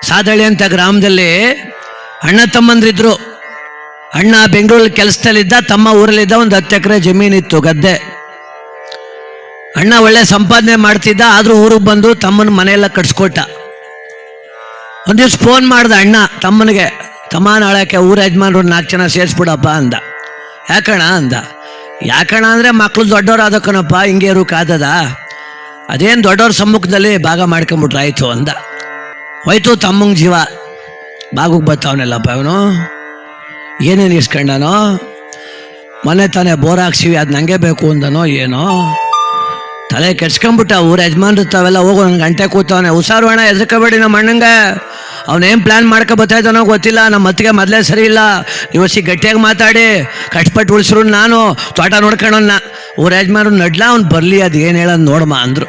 ಸಾದಳ್ಳಿ ಅಂತ ಗ್ರಾಮದಲ್ಲಿ ಅಣ್ಣ ತಮ್ಮಂದ್ರಿದ್ರು. ಅಣ್ಣ ಬೆಂಗಳೂರಲ್ಲಿ ಕೆಲಸದಲ್ಲಿದ್ದ, ತಮ್ಮ ಊರಲ್ಲಿದ್ದ. ಒಂದು 10 ಎಕರೆ ಜಮೀನಿತ್ತು, ಗದ್ದೆ. ಅಣ್ಣ ಒಳ್ಳೆ ಸಂಪಾದನೆ ಮಾಡ್ತಿದ್ದ, ಆದ್ರೂ ಊರಿಗೆ ಬಂದು ತಮ್ಮನ ಮನೆಯೆಲ್ಲ ಕಟ್ಸ್ಕೊಟ್ಟ. ಒಂದು ದಿವ್ಸ ಫೋನ್ ಮಾಡ್ದ ಅಣ್ಣ ತಮ್ಮನಿಗೆ, ತಮ್ಮ ನಾಳಕ್ಕೆ ಊರ ಯಜಮಾನ್ರು 4 ಜನ ಸೇರಿಸ್ಬಿಡಪ್ಪ ಅಂದ. ಯಾಕಣ್ಣ ಅಂದ. ಯಾಕಣ್ಣ ಅಂದರೆ ಮಕ್ಕಳು ದೊಡ್ಡವ್ರು ಆದಕ್ಕನಪ್ಪ, ಹಿಂಗೆ ಇರೋಕ್ಕಾದದ, ಅದೇನು ದೊಡ್ಡವ್ರ ಸಮ್ಮುಖದಲ್ಲಿ ಭಾಗ ಮಾಡ್ಕೊಂಬಿಟ್ರೆ ಆಯಿತು ಅಂದ. ಹೋಯ್ತು ತಮ್ಮಂಗೆ ಜೀವ. ಬಾಗಿಗೆ ಬರ್ತಾವನೆಲ್ಲಪ್ಪ ಅವನು. ಏನೇನು ಇಸ್ಕೊಂಡನೋ, ಮನೆ ತಾನೇ ಬೋರ್ ಹಾಕ್ಸಿವಿ, ಅದು ನನಗೆ ಬೇಕು ಅಂದನೋ ಏನೋ. ತಲೆ ಕೆಡ್ಸ್ಕೊಂಬಿಟ್ಟ. ಊರ ಯಜಮಾನ್ರು ತಾವೆಲ್ಲ ಹೋಗೋ, ನನ್ನ ಗಂಟೆ ಕೂತವನೆ. ಹುಷಾರು ಅಣ್ಣ, ಎದ್ರಕೋಬೇಡಿ ನಮ್ಮ ಅಣ್ಣಂಗೆ, ಅವನೇನು ಪ್ಲ್ಯಾನ್ ಮಾಡ್ಕೊ ಬರ್ತಾಯಿದ್ದಾನೋ ಗೊತ್ತಿಲ್ಲ. ನಮ್ಮ ಅತ್ತಿಗೆ ಮೊದಲೇ ಸರಿ ಇಲ್ಲ, ಇವಸಿ ಗಟ್ಟಿಯಾಗಿ ಮಾತಾಡಿ ಕಷ್ಟಪಟ್ಟು ಉಳಿಸ್ರು. ನಾನು ತೋಟ ನೋಡ್ಕೊಳ್ಳೋಣ. ಊರ ಯಜಮಾನ್ರು ನಡ್ಲ, ಅವ್ನು ಬರಲಿ, ಅದು ಏನು ಹೇಳೋದು ನೋಡಮ್ಮ ಅಂದರು.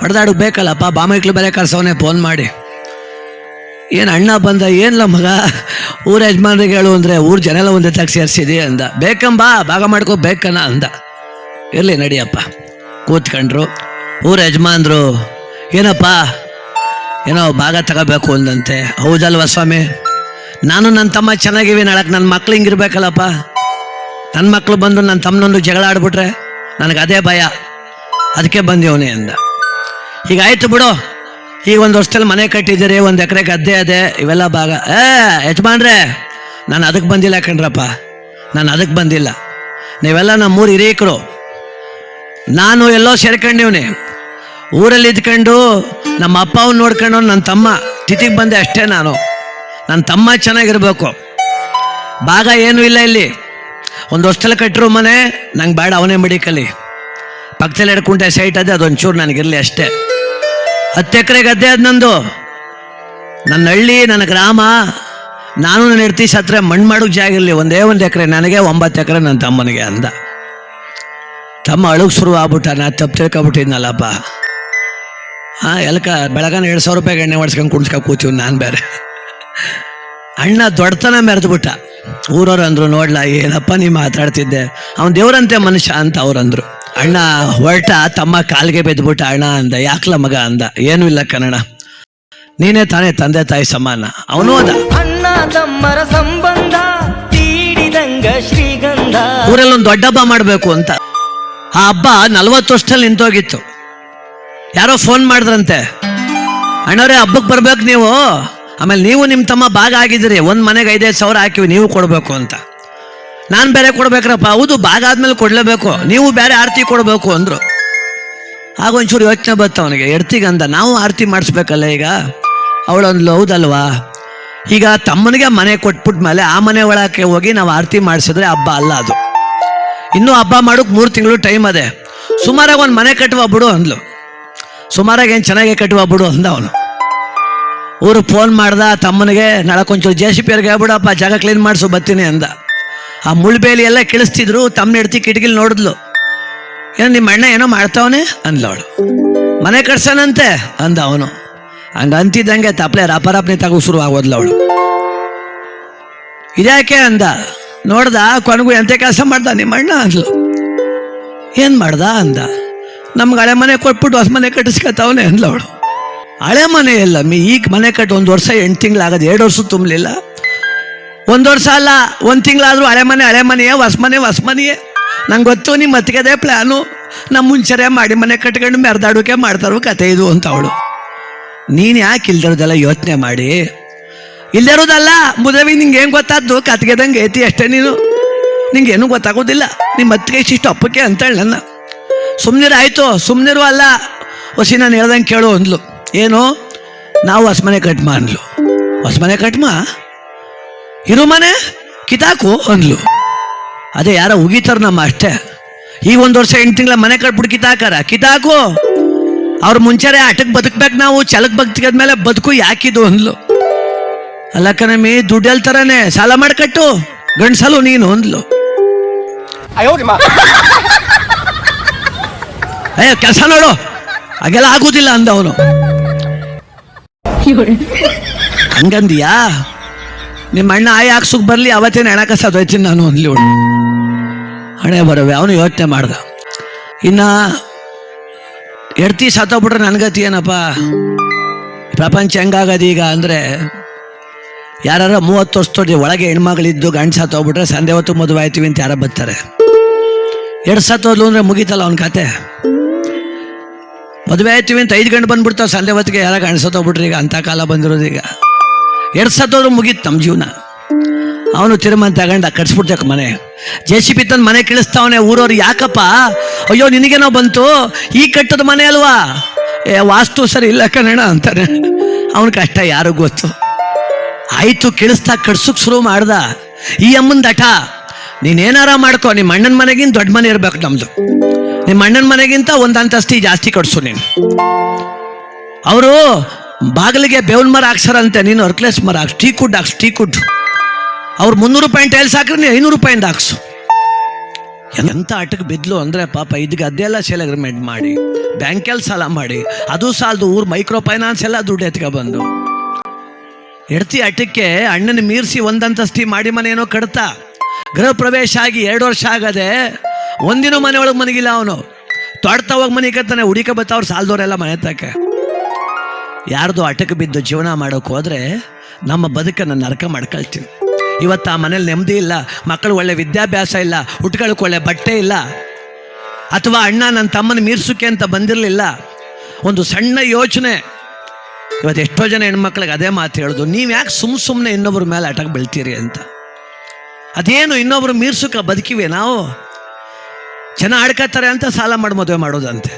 ಹೊಡೆದಾಡಕ್ಕೆ ಬೇಕಲ್ಲಪ್ಪ, ಬಾಮೈಕ್ಳು ಬೇರೆ ಕರ್ಸವನೇ ಫೋನ್ ಮಾಡಿ. ಏನು ಅಣ್ಣ ಬಂದ, ಏನಿಲ್ಲ ಮಗ, ಊರ ಯಜಮಾನ್ರಿಗೆ ಹೇಳು ಅಂದರೆ ಊರು ಜನ ಎಲ್ಲ ಒಂದೇ ತಾಗಿ ಸೇರಿಸಿದೆ ಅಂದ. ಬೇಕಂಬ, ಭಾಗ ಮಾಡ್ಕೋ ಬೇಕನ್ನ ಅಂದ. ಇರಲಿ ನಡಿಯಪ್ಪ. ಕೂತ್ಕೊಂಡ್ರು. ಊರ ಯಜಮಾನ್ರು, ಏನಪ್ಪ ಏನೋ ಭಾಗ ತಗೋಬೇಕು ಅಂದಂತೆ. ಹೌದಲ್ವ ಸ್ವಾಮಿ, ನಾನು ನನ್ನ ತಮ್ಮ ಚೆನ್ನಾಗಿವಿ, ನಾಳಕ್ಕೆ ನನ್ನ ಮಕ್ಳು ಹಿಂಗಿರ್ಬೇಕಲ್ಲಪ್ಪ. ನನ್ನ ಮಕ್ಳು ಬಂದು ನನ್ನ ತಮ್ಮನೊಂದು ಜಗಳ ಆಡ್ಬಿಟ್ರೆ ನನಗೆ ಅದೇ ಭಯ, ಅದಕ್ಕೆ ಬಂದೀವನಿ ಅಂದ. ಹೀಗಾಯ್ತು ಬಿಡು, ಈಗ ಒಂದು ವರ್ಷದಲ್ಲಿ ಮನೆ ಕಟ್ಟಿದ್ದೀರಿ, 1 ಎಕರೆ ಗದ್ದೆ ಅದೇ, ಇವೆಲ್ಲ ಭಾಗ. ಯಜಮಾನ್ರೆ, ನಾನು ಅದಕ್ಕೆ ಬಂದಿಲ್ಲ ಕಣ್ರಪ್ಪ, ನಾನು ಅದಕ್ಕೆ ಬಂದಿಲ್ಲ. ನೀವೆಲ್ಲ ನಮ್ಮೂರು ಹಿರೀಕರು, ನಾನು ಎಲ್ಲೋ ಸೇರ್ಕೊಂಡಿವ್ನಿ. ಊರಲ್ಲಿ ಇದ್ಕೊಂಡು ನಮ್ಮ ಅಪ್ಪ ಅವ್ನು ನೋಡ್ಕೊಂಡು ನನ್ನ ತಮ್ಮ ತಿಥಿಗೆ ಬಂದೆ ಅಷ್ಟೇ. ನಾನು ನನ್ನ ತಮ್ಮ ಚೆನ್ನಾಗಿರ್ಬೇಕು. ಭಾಗ ಏನೂ ಇಲ್ಲ ಇಲ್ಲಿ. 1 ವರ್ಷದಲ್ಲಿ ಕಟ್ಟಿರೋ ಮನೆ ನಂಗೆ ಬೇಡ, ಅವನೇ ಮಡಿಕಲಿ. ಪಕ್ಕದಲ್ಲಿ 2 ಕುಂಟೆ ಸೈಟ್ ಅದೇ, ಅದೊಂಚೂರು ನನಗಿರಲಿ ಅಷ್ಟೇ. 10 ಎಕರೆ ಗದ್ದೆ ಅದು ನಂದು. ನನ್ನ ಹಳ್ಳಿ, ನನ್ನ ಗ್ರಾಮ, ನಾನು ನನ್ನ ಹೆಂಡತಿ ಸತ್ರೆ ಮಣ್ಣು ಮಾಡೋಕ್ಕೆ ಜಾಗ ಇರಲಿ. 1 ಎಕರೆ ನನಗೆ, 9 ಎಕರೆ ನನ್ನ ತಮ್ಮನಿಗೆ ಅಂದ. ತಮ್ಮ ಅಳುಗ್ ಶುರು ಆಗ್ಬಿಟ್ಟ. ನಾ ತಪ್ಪು ತಿಳ್ಕೊಬಿಟ್ಟಿದ್ನಲ್ಲಪ್ಪ. ಎಲ್ಕ ಬೆಳಗಾನ 2,000 ರೂಪಾಯಿಗೆ ಎಣ್ಣೆ ಮಾಡಿಸ್ಕೊಂಡು ಕುಣಿಸ್ಕೊಂಡು ಕೂತೀವಿ ನಾನು ಬೇರೆ. ಅಣ್ಣ ದೊಡ್ಡತನ ಮೆರೆದ್ಬಿಟ್ಟ. ಊರವ್ರು ಅಂದರು, ನೋಡ್ಲಾ ಏನಪ್ಪ ನೀ ಮಾತಾಡ್ತಿದ್ದೆ, ಅವನು ದೇವ್ರಂತೆ ಮನುಷ್ಯ ಅಂತ ಅವ್ರಂದ್ರು. ಅಣ್ಣ ಹೊರಟ, ತಮ್ಮ ಕಾಲಿಗೆ ಬೆದ್ಬಿಟ್ಟ. ಅಣ್ಣ ಅಂದ. ಯಾಕ್ಲ ಮಗ ಅಂದ. ಏನೂ ಇಲ್ಲ ಕನ್ನಡ, ನೀನೇ ತಾನೇ ತಂದೆ ತಾಯಿ ಸಮಾನ. ಅವನು ಅದ. ಅಣ್ಣ ತಮ್ಮರ ಸಂಬಂಧ ತೀಡಿದಂಗ ಶ್ರೀಗಂಧ. ಊರಲ್ಲಿ ಒಂದು ದೊಡ್ಡ ಹಬ್ಬ ಮಾಡಬೇಕು ಅಂತ. ಆ ಹಬ್ಬ 40 ವರ್ಷದಲ್ಲಿ ನಿಂತೋಗಿತ್ತು. ಯಾರೋ ಫೋನ್ ಮಾಡಿದ್ರಂತೆ, ಅಣ್ಣವ್ರೆ ಹಬ್ಬಕ್ಕೆ ಬರ್ಬೇಕು ನೀವು, ಆಮೇಲೆ ನೀವು ನಿಮ್ಮ ತಮ್ಮ ಭಾಗ ಆಗಿದ್ದೀರಿ, ಒಂದು ಮನೆಗೆ 5,000 ಸಾವಿರ ಹಾಕಿವಿ, ನೀವು ಕೊಡಬೇಕು ಅಂತ. ನಾನು ಬೇರೆ ಕೊಡ್ಬೇಕ್ರಪ್ಪ. ಹೌದು, ಭಾಗ ಆದ್ಮೇಲೆ ಕೊಡಲೇಬೇಕು, ನೀವು ಬೇರೆ ಆರತಿ ಕೊಡಬೇಕು ಅಂದರು. ಆಗ ಒಂಚೂರು ಯೋಚನೆ ಬತ್ತ ಅವನಿಗೆ. ಎಡ್ತಿಗಂದ, ನಾವು ಆರತಿ ಮಾಡಿಸ್ಬೇಕಲ್ಲ ಈಗ. ಅವಳೊಂದ್ಲು, ಹೌದಲ್ವಾ, ಈಗ ತಮ್ಮನಿಗೆ ಮನೆ ಕೊಟ್ಬಿಟ್ಟ ಮೇಲೆ ಆ ಮನೆ ಒಳಕ್ಕೆ ಹೋಗಿ ನಾವು ಆರತಿ ಮಾಡಿಸಿದ್ರೆ ಹಬ್ಬ ಅಲ್ಲ ಅದು. ಇನ್ನೂ ಹಬ್ಬ ಮಾಡೋಕೆ 3 ತಿಂಗಳು ಟೈಮ್ ಅದೇ. ಸುಮಾರಾಗಿ ಒಂದು ಮನೆ ಕಟ್ಟುವ ಬಿಡು ಅಂದ್ಲು. ಸುಮಾರಾಗಿ ಏನು ಚೆನ್ನಾಗೆ ಕಟ್ಟುವ ಬಿಡು ಅಂದ ಅವನು. ಊರಿಗೆ ಫೋನ್ ಮಾಡ್ದ ತಮ್ಮನಿಗೆ, ನಾಳಕ್ಕೊಂಚೂರು JCP ಅವ್ರಿಗೆ ಹೇಳ್ಬಿಡಪ್ಪ, ಜಾಗ ಕ್ಲೀನ್ ಮಾಡಿಸು ಬರ್ತೀನಿ ಅಂದ. ಆ ಮುಳ್ಬೇಲಿ ಎಲ್ಲ ಕೇಳಿಸ್ತಿದ್ರು. ತಮ್ಮನ ಹೆಡ್ತಿ ಕಿಟಕಿಲಿ ನೋಡಿದ್ಲು. ಏನು ನಿಮ್ಮ ಅಣ್ಣ ಏನೋ ಮಾಡ್ತಾವನೆ ಅಂದ್ಲು ಅವಳು. ಮನೆ ಕಟ್ಸನಂತೆ ಅಂದ ಅವನು. ಹಂಗೆ ಅಂತಿದ್ದಂಗೆ ತಪ್ಪಲೆ ರಾಪರಾಪ್ನಿ ತಗೋ ಶುರು ಆಗೋದ್ಲು ಅವಳು. ಇದ್ಯಾಕೆ ಅಂದ. ನೋಡ್ದ, ಕೊನೆಗೂ ಎಂಥ ಕೆಲಸ ಮಾಡ್ದ ನಿಮ್ಮ ಅಣ್ಣ ಅಂದ್ಲು. ಏನು ಮಾಡ್ದ ಅಂದ. ನಮ್ಗೆ ಹಳೆ ಮನೆ ಕೊಟ್ಬಿಟ್ಟು ಹೊಸ ಮನೆ ಕಟ್ಟಿಸ್ಕೊತಾವನೆ ಅಂದ್ಲು ಅವಳು. ಹಳೆ ಮನೆ ಇಲ್ಲ ಈಗ ಮನೆ ಕಟ್ಟು 1 ವರ್ಷ 8 ತಿಂಗಳಾಗದು, 2 ವರ್ಷ ತುಂಬಲಿಲ್ಲ. 1 ವರ್ಷ ಅಲ್ಲ, 1 ತಿಂಗಳಾದರೂ ಹಳೆ ಮನೆಯೇ, ಹೊಸ ಮನೆಯೇ. ನಂಗೆ ಗೊತ್ತು ನಿಮ್ಮ ಅತ್ತಿಗೆದೇ ಪ್ಲ್ಯಾನು. ನಮ್ಮ ಮುಂಚೆರೆ ಮಾಡಿ ಮನೆ ಕಟ್ಕೊಂಡು ಮೆರೆದಾಡೋಕೆ ಮಾಡ್ತಾರೋ ಕತೆ ಇದು ಅಂತ ಅವಳು. ನೀನು ಯಾಕೆ ಇಲ್ದಿರೋದೆಲ್ಲ ಯೋಚನೆ ಮಾಡಿ. ಇಲ್ದಿರೋದಲ್ಲ ಮುದವಿ, ನಿಂಗೆ ಏನು ಗೊತ್ತಾದ್ದು, ಕತ್ಗೆದಂಗೆ ಐತಿ ಅಷ್ಟೇ ನೀನು, ನಿಂಗೇನು ಗೊತ್ತಾಗೋದಿಲ್ಲ. ನಿಮ್ಮ ಅತ್ತಿಗೆ ಇಷ್ಟು ಅಪ್ಪಕ್ಕೆ ಅಂತೇಳಿ ನನ್ನ. ಸುಮ್ಮನಿರು ಆಯಿತು, ಸುಮ್ಮನಿರು ಅಲ್ಲ ಹೊಸಿ, ನಾನು ಹೇಳ್ದಂಗೆ ಕೇಳು ಅಂದ್ಲು. ಏನು, ನಾವು ಹೊಸ ಮನೆ ಕಟ್ಮ ಅಂದ್ಲು. ಹೊಸ ಮನೆ ಕಟ್ಮ, ಇರು ಮನೆ ಕಿತಾಕು ಅಂದ್ಲು. ಅದೇ ಯಾರೋ ಉಗಿತಾರ ನಮ್ಮ ಅಷ್ಟೇ. ಈಗ 1 ವರ್ಷ 8 ತಿಂಗಳ ಮನೆ ಕಟ್ಬಿಟ್ಟು ಕಿತಾಕು. ಅವ್ರ ಮುಂಚೆರೆ ಆಟಕ್ಕೆ ಬದುಕ್ಬೇಕು, ನಾವು ಛಲಕ್ಕೆ ಬದುಕಿದ್ಮೇಲೆ ಬದುಕು ಯಾಕಿದು ಅಂದ್ಲು. ಅಲ್ಲ ಕಣಮಿ, ದುಡ್ಡು ಹೇಳ್ತಾರನೆ, ಸಾಲ ಮಾಡ್ಕಟ್ಟು ಗಂಡ್ಸಲು ನೀನು ಅಂದ್ಲು. ಕೆಲಸ ನೋಡು, ಹಾಗೆಲ್ಲ ಆಗುದಿಲ್ಲ ಅಂದ ಅವನು. ಹಂಗಂದಿಯಾ, ನಿಮ್ಮ ಅಣ್ಣ ಹಾಕ್ಸುಕ್ ಬರ್ಲಿ, ಅವತ್ತೇನು ಹೆಣ ಕಸ ದೊಯ್ತೀನಿ ನಾನು ಅಂದ್ಲಿ ಅವಳು. ಹಣೆ ಬರವೆ. ಅವನು ಯೋಚನೆ ಮಾಡ್ದ. ಇನ್ನು ಹೆಡ್ತಿ ಸತ್ತೋಗ್ಬಿಟ್ರೆ ನನ್ಗತಿ ಏನಪ್ಪ, ಪ್ರಪಂಚ ಹೆಂಗಾಗದು ಈಗ ಅಂದರೆ, ಯಾರು 30 ವರ್ಷದೊಳಗೆ ಒಳಗೆ ಹೆಣ್ಮಗಳಿದ್ದು ಗಂಡು ಸತ್ತೋಗ್ಬಿಟ್ರೆ ಸಂದೆ ಹೊತ್ತು ಮದುವೆ ಆಯ್ತೀವಿ ಅಂತ ಯಾರೋ ಬರ್ತಾರೆ. 2 ಸತ್ತೋದ್ಲು ಅಂದರೆ ಮುಗೀತಲ್ಲ ಅವನ ಕತೆ. ಮದುವೆ ಆಯ್ತೀವಿ ಅಂತ 5 ಗಂಟೆ ಬಂದ್ಬಿಡ್ತಾವೆ, ಸಂದೆ ಹೊತ್ತಿಗೆ ಯಾರೋ ಗಂಡು ಸತ್ತೋಗ್ಬಿಟ್ರೆ ಈಗ ಅಂಥ ಕಾಲ ಬಂದಿರೋದು. ಈಗ 2 ಸತ್ತೋದ್ರು ಮುಗೀತು ನಮ್ಮ ಜೀವನ. ಅವನು ತಿರುಮಂತ ತಗೊಂಡು ಕಟ್ಸ್ಬಿಡ್ತಕ್ಕ ಮನೆ. JCB ತಂದು ಮನೆ ಕಳಿಸ್ತಾವನೆ. ಊರವ್ರು ಯಾಕಪ್ಪ, ಅಯ್ಯೋ ನಿನಗೇನೋ ಬಂತು, ಈ ಕಟ್ಟದ ಮನೆ ಅಲ್ವಾ, ವಾಸ್ತು ಸರಿ ಇಲ್ಲ ಕನ್ನಡ ಅಂತಾನೆ. ಅವನ ಕಷ್ಟ ಯಾರಿಗೂ ಗೊತ್ತು. ಆಯಿತು ಕೇಳಿಸ್ತಾ ಕಟ್ಸೋಕೆ ಶುರು ಮಾಡ್ದ. ಈ ಅಮ್ಮನ ದಟ, ನೀನೇನಾರ ಮಾಡ್ಕೊ, ನಿಮ್ಮ ಅಣ್ಣನ ಮನೆಗಿಂತ ದೊಡ್ಡ ಮನೆ ಇರ್ಬೇಕು ನಮ್ಮದು, ನಿಮ್ಮ ಅಣ್ಣನ ಮನೆಗಿಂತ ಒಂದು ಅಂತಸ್ತಿ ಜಾಸ್ತಿ ಕಟ್ಸು ನೀನು. ಅವರು ಬಾಗಿಲಿಗೆ ಬೇವಿನ ಮರ ಹಾಕ್ಸಾರಂತೆ, ನೀನು ಅರ್ಕ್ಲೆಸ್ ಮರ ಹಾಕ್ಸು, ಟೀಕುಡ್ ಹಾಕ್ಸು, ಟೀಕುಡ್. ಅವ್ರು 300 ರೂಪಾಯಿ ಟೈಲ್ಸ್ ಹಾಕ್ರೆ ನೀನು 500 ರೂಪಾಯಿಂದ ಹಾಕ್ಸು. ಎಂಥ ಆಟಕ್ಕೆ ಬಿದ್ಲು ಅಂದರೆ ಪಾಪ, ಇದಕ್ಕೆ ಅದೆಲ್ಲ ಸೇಲ್ ಅಗ್ರಿಮೆಂಟ್ ಮಾಡಿ, ಬ್ಯಾಂಕಲ್ಲಿ ಸಾಲ ಮಾಡಿ, ಅದು ಸಾಲದು ಊರು ಮೈಕ್ರೋ ಫೈನಾನ್ಸ್ ಎಲ್ಲ ದುಡ್ಡು ಎತ್ಕೊಬಂದು ಎಡ್ತಿ ಆಟಕ್ಕೆ ಅಣ್ಣನ ಮೀರಿಸಿ ಒಂದಂತಸ್ತಿ ಮಾಡಿ ಮನೆ ಏನೋ ಕಡ್ತಾ. ಗೃಹ ಪ್ರವೇಶ ಆಗಿ 2 ವರ್ಷ ಆಗದೆ ಒಂದಿನ ಮನೆ ಒಳಗೆ ಮನಗಿಲ್ಲ ಅವನು. ತೊಡ್ತಾ ಹೋಗಿ ಮನೆ ಕತ್ತಾನೆ, ಹುಡುಕ ಬತ್ತವ್ರು ಸಾಲದವರೆಲ್ಲ ಮನೆ ತಕ್ಕೆ. ಯಾರ್ದು ಆಟಕ್ಕೆ ಬಿದ್ದು ಜೀವನ ಮಾಡೋಕೆ ಹೋದರೆ ನಮ್ಮ ಬದುಕನ್ನು ನರಕ ಮಾಡ್ಕೊಳ್ತೀವಿ. ಇವತ್ತು ಆ ಮನೇಲಿ ನೆಮ್ಮದಿ ಇಲ್ಲ, ಮಕ್ಕಳು ಒಳ್ಳೆ ವಿದ್ಯಾಭ್ಯಾಸ ಇಲ್ಲ, ಹುಟ್ಕೊಳ್ಳೋಕೆ ಒಳ್ಳೆ ಬಟ್ಟೆ ಇಲ್ಲ, ಅಥವಾ ಅಣ್ಣ ನನ್ನ ತಮ್ಮನ ಮೀರ್ಸೋಕೆ ಅಂತ ಬಂದಿರಲಿಲ್ಲ. ಒಂದು ಸಣ್ಣ ಯೋಚನೆ. ಇವತ್ತು ಎಷ್ಟೋ ಜನ ಹೆಣ್ಮಕ್ಳಿಗೆ ಅದೇ ಮಾತು ಹೇಳೋದು, ನೀವು ಯಾಕೆ ಸುಮ್ಮನೆ ಇನ್ನೊಬ್ಬರ ಮೇಲೆ ಆಟಕ್ಕೆ ಬೀಳ್ತೀರಿ ಅಂತ. ಅದೇನು ಇನ್ನೊಬ್ರು ಮೀರ್ಸೋಕೆ ಬದುಕಿವೆ ನಾವು? ಜನ ಆಡ್ಕೋತಾರೆ ಅಂತ ಸಾಲ ಮಾಡಿ ಮದುವೆ ಮಾಡೋದಂತೆ,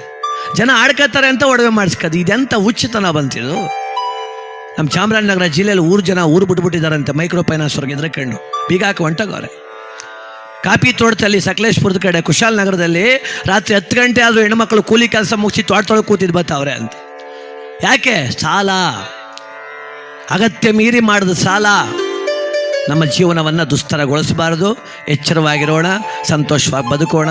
ಜನ ಆಡ್ಕೋತಾರೆ ಅಂತ ಒಡವೆ ಮಾಡಿಸ್ಕೋದು. ಇದೆಂಥ ಹುಚ್ಚುತನ ಬಂತಿದ್ದು. ನಮ್ಮ ಚಾಮರಾಜನಗರ ಜಿಲ್ಲೆಯಲ್ಲಿ ಊರು ಬಿಟ್ಬಿಟ್ಟಿದ್ದಾರಂತೆ ಮೈಕ್ರೋ ಫೈನಾನ್ಸ್ ಅವ್ರಿಗೆ ಎದ್ರಕಂಡು ಬೀಗ ಹಾಕಿ ಹೊಂಟೋಗವ್ರೆ. ಕಾಪಿ ತೋಟದಲ್ಲಿ ಸಕಲೇಶ್ಪುರದ ಕಡೆ ಕುಶಾಲನಗರದಲ್ಲಿ ರಾತ್ರಿ 10 ಗಂಟೆ ಆದರೂ ಹೆಣ್ಮಕ್ಳು ಕೂಲಿ ಕೆಲಸ ಮುಗಿಸಿ ತೋಟದೊಳಗೆ ಕೂತಿದ್ದು ಬರ್ತಾವ್ರೆ ಅಂತ. ಯಾಕೆ? ಸಾಲ, ಅಗತ್ಯ ಮೀರಿ ಮಾಡಿದ ಸಾಲ. ನಮ್ಮ ಜೀವನವನ್ನು ದುಸ್ತರಗೊಳಿಸಬಾರದು. ಎಚ್ಚರವಾಗಿರೋಣ, ಸಂತೋಷವಾಗಿ ಬದುಕೋಣ.